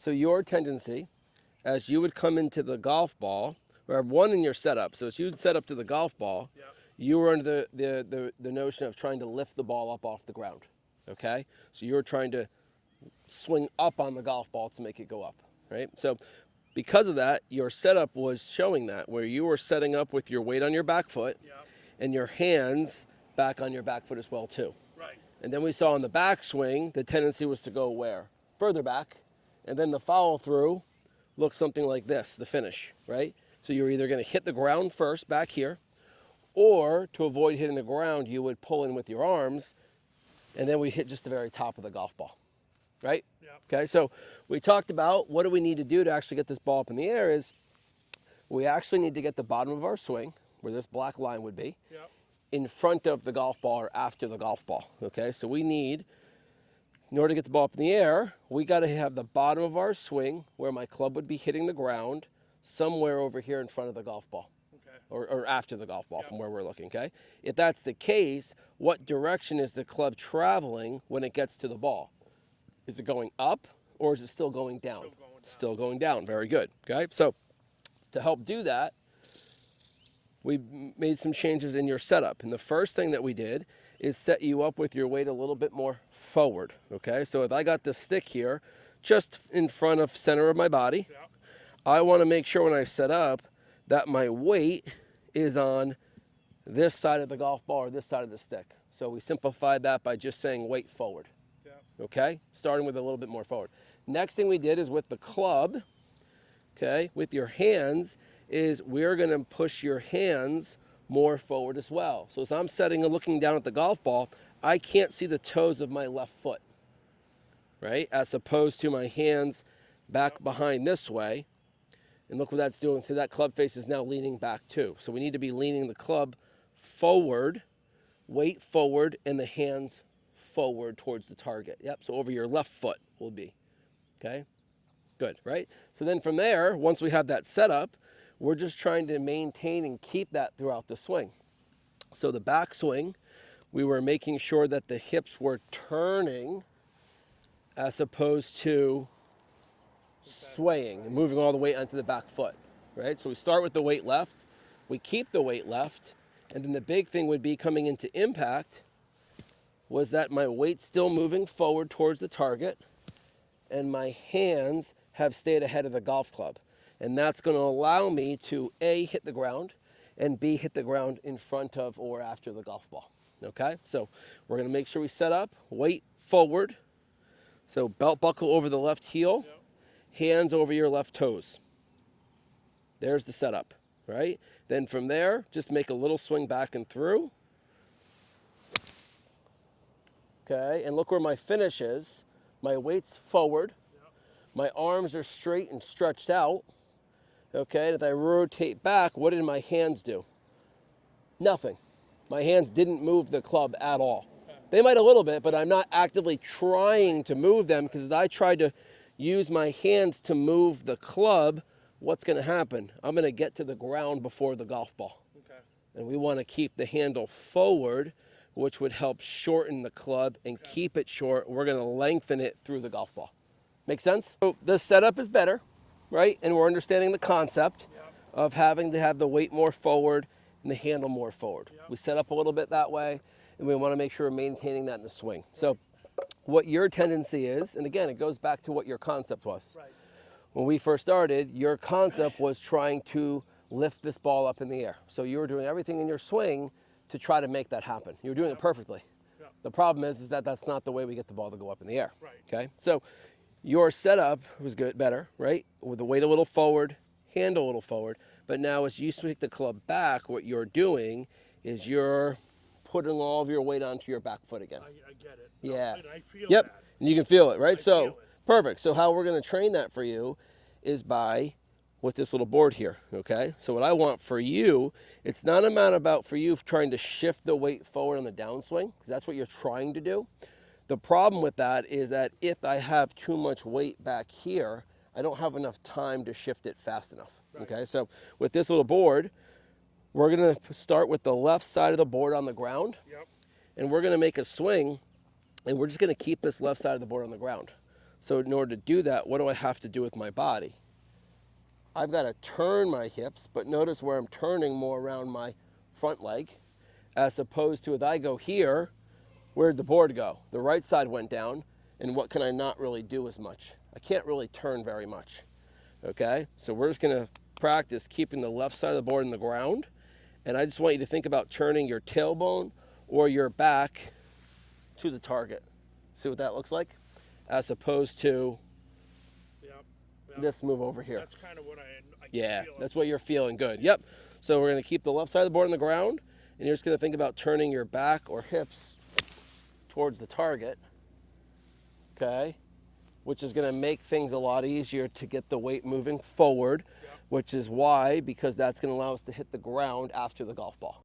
So your tendency, as you would come into the golf ball, or one in your setup, so as you'd set up to the golf ball, Yep. you were under the notion of trying to lift the ball up off the ground, okay? So you were trying to swing up on the golf ball to make it go up, right? So because of that, your setup was showing that, where you were setting up with your weight on your back foot Yep. and your hands back on your back foot as well too. Right. And then we saw in the backswing, the tendency was to go where? Further back. And then the follow through looks something like this, the finish, right? So you're either going to hit the ground first back here, or to avoid hitting the ground, you would pull in with your arms, and then we hit just the very top of the golf ball, right? Yep. Okay, so we talked about what do we need to do to actually get this ball up in the air is we actually need to get the bottom of our swing, where this black line would be, Yep. in front of the golf ball or after the golf ball, okay? So we need, in order to get the ball up in the air, we got to have the bottom of our swing where my club would be hitting the ground somewhere over here in front of the golf ball. Okay. Or after the golf ball Yep. from where we're looking, okay? If that's the case, what direction is the club traveling when it gets to the ball? Is it going up or is it still going down? Still going down. Still going down. Very good, okay? So to help do that, we made some changes in your setup. And the first thing that we did is set you up with your weight a little bit more forward, okay? So if I got this stick here just in front of center of my body, Yep. I want to make sure when I set up that my weight is on this side of the golf ball or this side of the stick. So we simplified that by just saying weight forward, Yep. okay? Starting with a little bit more forward. Next thing we did is with the club, okay, with your hands, is we're going to push your hands more forward as well. So as I'm setting and looking down at the golf ball, I can't see the toes of my left foot, right? As opposed to my hands back behind this way. And look what that's doing. So that club face is now leaning back too. So we need to be leaning the club forward, weight forward, and the hands forward towards the target. Yep, so over your left foot will be, okay? Good, right? So then from there, once we have that set up, we're just trying to maintain and keep that throughout the swing. So the backswing, we were making sure that the hips were turning as opposed to swaying and moving all the way onto the back foot, right? So we start with the weight left, we keep the weight left, and then the big thing would be coming into impact was that my weight's still moving forward towards the target and my hands have stayed ahead of the golf club. And that's going to allow me to A, hit the ground, and B, hit the ground in front of or after the golf ball, okay? So we're going to make sure we set up, weight forward, so belt buckle over the left heel, Yep. hands over your left toes. There's the setup, right? Then from there, just make a little swing back and through. Okay, and look where my finish is. My weight's forward. Yep. My arms are straight and stretched out. Okay, and if I rotate back, what did my hands do? Nothing. My hands didn't move the club at all. Okay. They might a little bit, but I'm not actively trying to move them because if I try to use my hands to move the club, what's going to happen? I'm going to get to the ground before the golf ball. Okay. And we want to keep the handle forward, which would help shorten the club and keep it short. We're going to lengthen it through the golf ball. Make sense? So the setup is better, right? And we're understanding the concept Yep. of having to have the weight more forward and the handle more forward. Yep. We set up a little bit that way, and we want to make sure we're maintaining that in the swing. So what your tendency is, and again, it goes back to what your concept was. Right. When we first started, your concept was trying to lift this ball up in the air. So you were doing everything in your swing to try to make that happen. You were doing it perfectly. Yep. The problem is that that's not the way we get the ball to go up in the air. Right. Okay? So your setup was good, better, right? With the weight a little forward, handle a little forward. But now as you swing the club back, what you're doing is you're putting all of your weight onto your back foot again. I get it. Yeah. And I feel Yep. that. And you can feel it, right? I So feel it. perfect. So how we're going to train that for you is by with this little board here, okay? So what I want for you, it's not about for you trying to shift the weight forward on the downswing, because that's what you're trying to do. The problem with that is that if I have too much weight back here, I don't have enough time to shift it fast enough, okay? So with this little board, we're going to start with the left side of the board on the ground, Yep. and we're going to make a swing, and we're just going to keep this left side of the board on the ground. So in order to do that, what do I have to do with my body? I've got to turn my hips, but notice where I'm turning more around my front leg, as opposed to if I go here, where'd the board go? The right side went down, and what can I not really do as much? I can't really turn very much, okay? So we're just gonna practice keeping the left side of the board in the ground, and I just want you to think about turning your tailbone or your back to the target. See what that looks like? As opposed to this move over here. That's kind of what I yeah, feel. that's what you're feeling. Good. Yep. So we're going to keep the left side of the board on the ground, and you're just going to think about turning your back or hips towards the target, okay? Which is going to make things a lot easier to get the weight moving forward, which is why, because that's going to allow us to hit the ground after the golf ball.